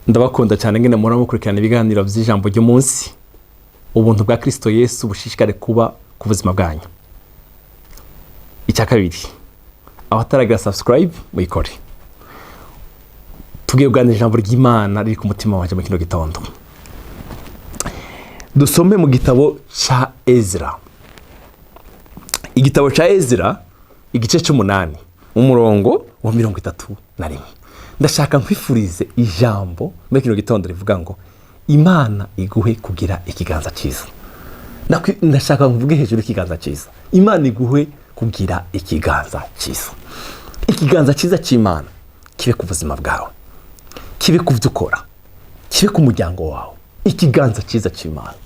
ndabakunda cyane ngene mura mukurikirana ibiganiro by'ijambo ry'umunsi. Ubuntu bwa Kristo Yesu bushishikare kuba ku buzima bwanyu. Icya kabiri, abataragira subscribe muyikore. Tugiye kuganira ijambo ry'Imana riri ku mutima waje mu kino gitondo. Dusome mu gitabo cha Ezra. Igitabo cha Ezra igice c'8 umurongo wa 31. Ndashaka nkwifurize ijambo mu kino gitondo rivuga ngo Imana iguhe kugira ikiganza cyiza. Ndashaka mvuge hejuru ikiganza cyiza. Imana iguhe kugira ikiganza cyiza. Ikiganza cyiza cy'Imana kibe ku buzima bwawe, kibe ku byo ukora, kibe ku muryango wawe. Ikiganza cyiza cy'Imana.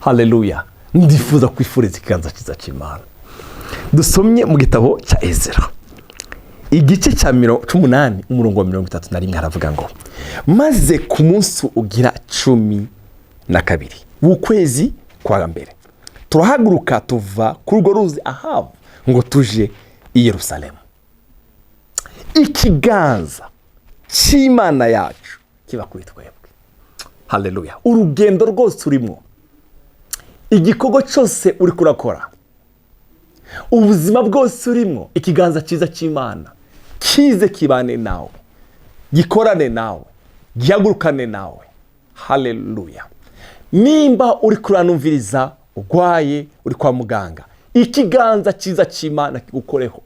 Haleluya. Ndifuza kwifuriza ikiganza cyiza cy'Imana. Dusomye mu gitabo cya Ezra igice cya 8 umurongo wa 31 haravuga ngo maze ku munsi ugira 12 w'ukwezi kwa mbere turahaguruka tuva kuri urwo ruzi Ahabu ngo tuje i Yerusalemu. Ikiganza cy'Imana yacu kiba kuri twebwe. Haleluya. Urugendo rwose urimo, igikorwa cyose uri kurakora, ubuzima bwose urimo, ikiganza cyiza cy'Imana kize kibane nawe, gikorane nawe, gihagurukane nawe. Haleluya. Nimba uri kuranumviriza urwaye, uri kwa muganga, ikiganza cyiza cy'Imana kigukoreho,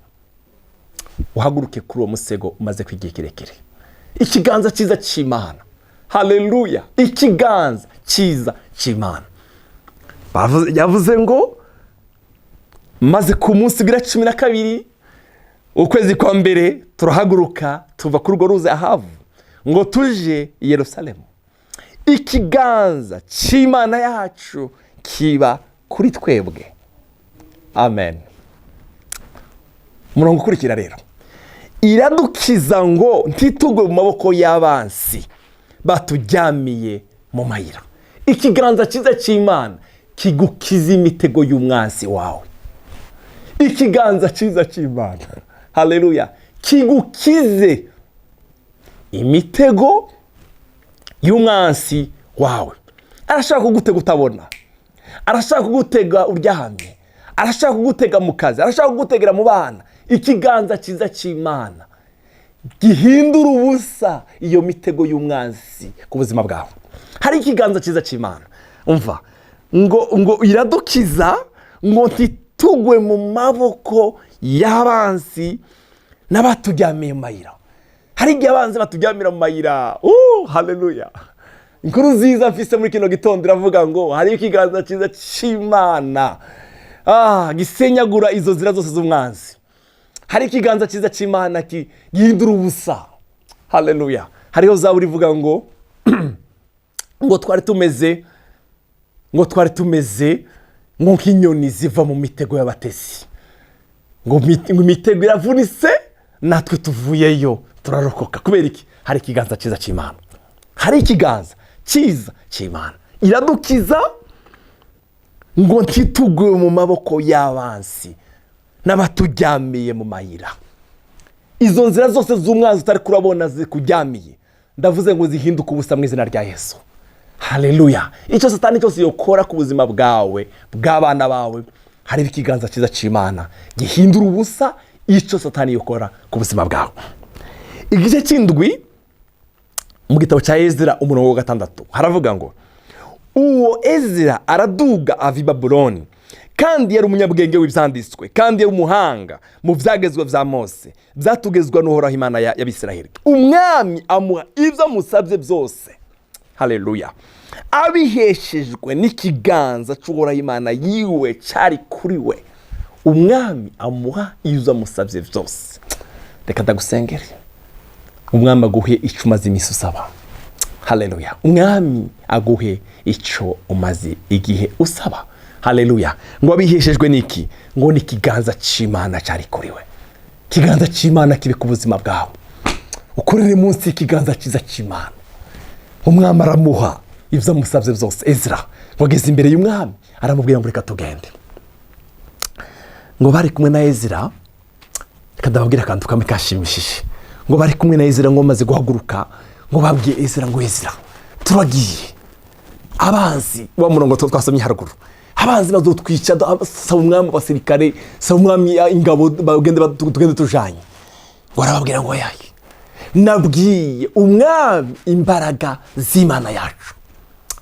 uhaguruke kuri uwo musego umaze kwigihe kirekire. Ikiganza cyiza cy'Imana. Haleluya. Ikiganza cyiza cy'Imana. Yavuze ngo maze ku munsi ugira 12 ukwezi kwa mbere turahaguruka tuva kuri urwo ruzi Ahabu ngo tuje i Yerusalemu. Ikiganza cy'Imana yacu kiba kuri twebwe. Amen. Umurongo ukurikira rero, iradukiza ngo ntitugwe mu maboko y'abansi batujyamiye mu mayira. Ikiganza cyiza cy'Imana kigukiza imitego y'umwansi wawe. Ikiganza cyiza cy'Imana, haleluya, kigukize imitego y'umwansi wawe. Arashaka kugutega utabona, arashaka kugutega uryahamye, arashaka kugutega mu kazi, arashaka kugutegera mu bana. Ikiganza cyiza cy'Imana gihindura ubusa iyo mitego y'umwansi ku buzima bwawe. Hari ikiganza cyiza cy'Imana, umva ngo iradukiza ngo tugwe mu maboko y'abansi n'abatujyamiye mu mayira. Hari igihe abanzi batujyamira mu mayira. Haleluya. Inkuru nziza mfise muri kino gitondo iravuga ngo hari ikiganza cyiza cy'Imana gisenyagura izo nzira zose z'umwanzi. Hari ikiganza cyiza cy'Imana gihindura ubusa. Haleluya. Hariho Zaburi ivuga ngo ngo twari tumeze nk'inyoni ziva mu mitego y'abatesi. Ngo imitego iravunitse natwe tuvuyeyo turarokoka. Kubera iki? Hari ikiganza cyiza cy'Imana. Hari ikiganza cyiza cy'Imana. Iradukiza ngo ntitugwe mu maboko y'abansi n'abatujyamiye mu mayira. Izo nzira zose z'umwanzi utari kurabona zikujyamiye, ndavuze ngo zihinduke ubusa mu izina rya Yesu. Haleluya. Icyo Satani cyose yokora ku buzima bwawe, bw'abana bawe, hari ikiganza cyiza cy'Imana gihindura ubusa icyo Satani yokora ku buzima bwawe. Igice cy'indwi mu gitabo cya Ezra umurongo wa 6 haravuga ngo uwo Ezra araduga ava i Babuloni, kandi yari umunyabwenge w'ibyanditswe, kandi yari umuhanga mu byagezwe bya Mose byatugezwa n'Uhoraho Imana y'Abisiraheli. Umwami amuha ibyo amusabye byose. Haleluya. Abiheshejwe n'ikiganza cy'Uhoraho Imana yiwe cyari kuri we. Umwami amuha ibyo amusabye byose. Reka ndagusengere. Umwami aguhe icyo umaze iminsi usaba. Haleluya. Umwami aguhe icyo umaze igihe usaba. Haleluya. Ngo abiheshejwe n'iki? Ngo ni ikiganza cy'Imana cyari kuri we. Ikiganza cy'Imana kibe ku buzima bwawe. Ukorere munsi ikiganza cyiza cy'Imana. Umwami aramuha ibyo amusabye byose. Ezra wageze imbere y'umwami aramubwira ngo reka tugende. Ngo bari kumwe na Ezra, reka ndababwira akantu kamwe kashimishije. Ngo bari kumwe na Ezra ngo maze guhaguruka ngo babwiye Ezra ngo Ezra turagiye abanzi wa murongo twasomye haruguru abanzi bazotwica saba umwami abasirikare saba umwami ingabo tugende tujanye ngo arababwira ngo yaye nabwiye umwami imbaraga z'Imana yacu.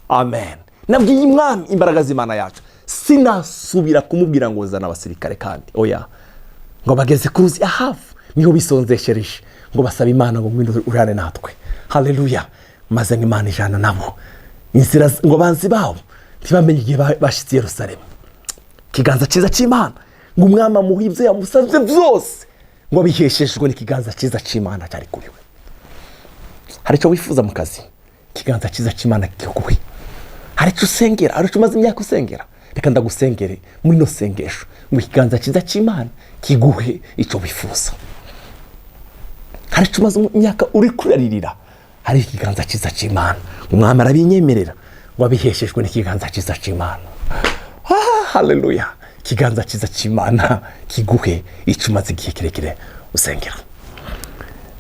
Amen. Nabwiye umwami imbaraga z'Imana yacu, sinasubira kumubwira ngo zana abasirikare kandi oya, ngo bageze kuruzi Ahavu niho bisonzeshereje ngo basaba Imana ngo ngwino urane natwe. Haleluya. Maze ng'Imana ijana nabo inzira ngo banzi bawo ntibamenye igihe bashitse Yerusalemu. Kiganza cyiza cy'Imana ngo umwami amuhibye yamusavye byose ngo bihesheshwe n'ikiganza cyiza cy'Imana cyari kuri we. Hari cyo wifuza mu kazi, kiganza cyiza cy'Imana kiguhe. Hari cyo usengera, hari cyo umaze imyaka usengera, reka ndagusengere muri no sengesho ngo ikiganza cyiza cy'Imana kiguhe icyo wifuza. Hari cyo umaze imyaka uri kuririra, hari ikiganza cyiza cy'Imana umwami arabinyemerera ngo abiheshejwe n'ikiganza cyiza cy'Imana. Haleluya. Kiganza cyiza cy'Imana kiguhe icyo umaze igihe kirekire usengera.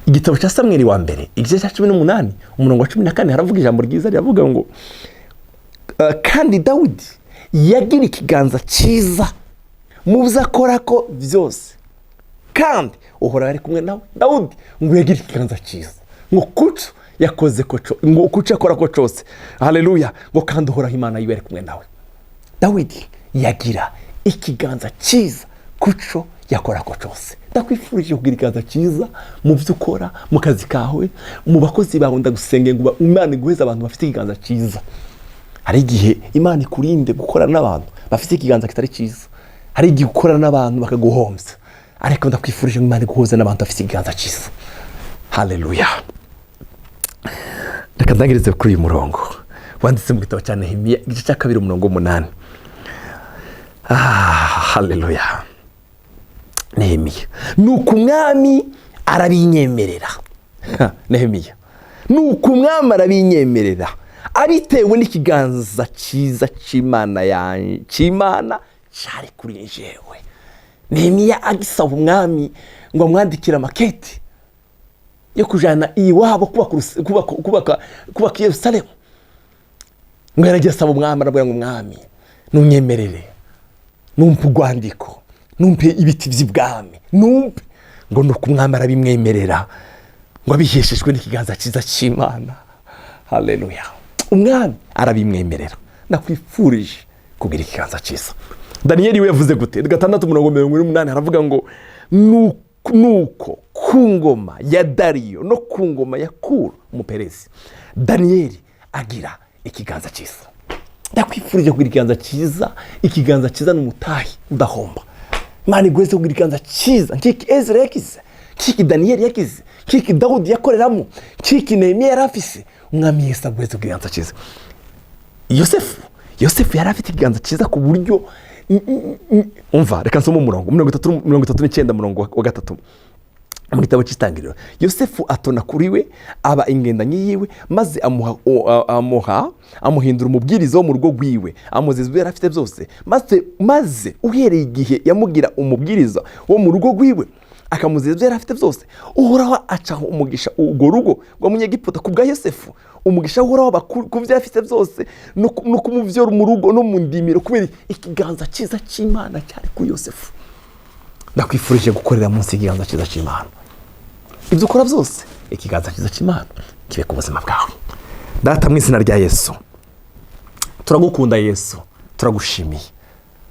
Igitabo cya Samweli wa mbere igice cya 18 umurongo wa 14 haravuga ijambo ryiza ryavuga ngo kandi Dawidi yagira ikiganza cyiza mu byakora ko byose kandi uhora ari kumwe nawe. Dawidi ngo yagira ikiganza cyiza ngo kuco yakoze ko ngo kuco akora ko cyose. Haleluya. ngo kandi uhora Imana yiwe ari kumwe nawe. Dawidi yagira ikiganza cyiza kuco yakora ko cyose. Ndakwifurije kugira ikiganza cyiza mu byo ukora, mu kazi kawe, mu bakozi bawe. Ndagusenge ngo Imana iguheze abantu bafite ikiganza cyiza. Hari igihe Imana ikurinde gukora n'abantu bafite ikiganza kitari cyiza, hari igihe ukora n'abantu bakaguhombya, ariko ndakwifurije ngo Imana iguhoze n'abantu bafite ikiganza cyiza. Haleluya. Reka ndangirize kuri uyu murongo wanditse mu gitabo cya Nehemiya igice cya 2 umurongo 8. Haleluya. Nehemiya nuko umwami arabinyemerera. Nehemiya nuko umwami arabinyemerera abitewe n'ikiganza cyiza cy'Imana cy'Imana cyari kuri jewe. Nehemiya agisaba umwami ngo amwandikira makete yo kujana iwabo kubaka Yerusalemu. Ngo yaragiye asaba umwami arabwira ngo umwami nunyemerere numpe urwandiko, numpe ibiti by'ibwami, numpe. Ngo nuko umwami arabimwemerera ngo abiheshejwe n'ikiganza cyiza cy'Imana. Haleluya. Umwami arabimwemerera. Nakwifurije kugira ikiganza cyiza. Danieli we yavuze gute? 6:28 haravuga ngo nuko ku ngoma ya Dariyo no ku ngoma ya Kuro umuperesi Danieli agira ikiganza cyiza. Ndakwifurije kugira ikiganza cyiza. Ikiganza cyiza n'umutahi udahomba. Imana igweze kugira ikiganza cyiza nk'iki Ezra yakize, nk'iki Danieli yakize, nk'iki Dawudi yakoreramo, nk'iki Nehemiya yarafise. Umwami Yesu agweze kugira ikiganza cyiza. Yosefu yari afite ikiganza cyiza ku buryo umva, reka nsome umurongo 39 umurongo wa 3 mu gitabo cy'Itangiriro. Yosefu atona kuri we aba ingendanyi yiwe, maze amuhindura umubwiriza wo mu rugo rwiwe, amuzeza ibyo afite byose. Maze uhereye igihe yamugira umubwiriza wo mu rugo rwiwe akamuzeza ibyo afite byose, uhoraho acaho umugisha urwo rugo rwa Munyegiputa ku bwa Yosefu. Umugisha uhoraho ku byo afite byose no kumuvyora mu rugo no mu ndimiro kubera ikiganza cyiza cy'Imana cyari kuri Yosefu. Ndakwifurije gukorera munsi ikiganza cyiza cy'Imana. Ibyo ukora byose ikiganza cyiza cy'Imana kibe ku buzima bwawe. Data mu izina rya Yesu turagukunda, Yesu turagushimiye,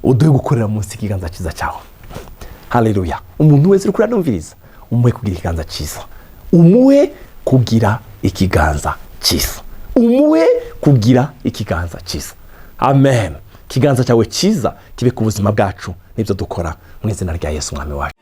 uduhe gukorera munsi ikiganza cyiza cyawe. Haleluya. Umuntu wese uri kuranumviriza umuhe kugira ikiganza cyiza, umuhe kugira ikiganza cyiza, umuhe kugira ikiganza cyiza. Amen. Ikiganza cyawe cyiza kibe ku buzima bwacu n'ibyo dukora mu izina rya Yesu umwami wacu.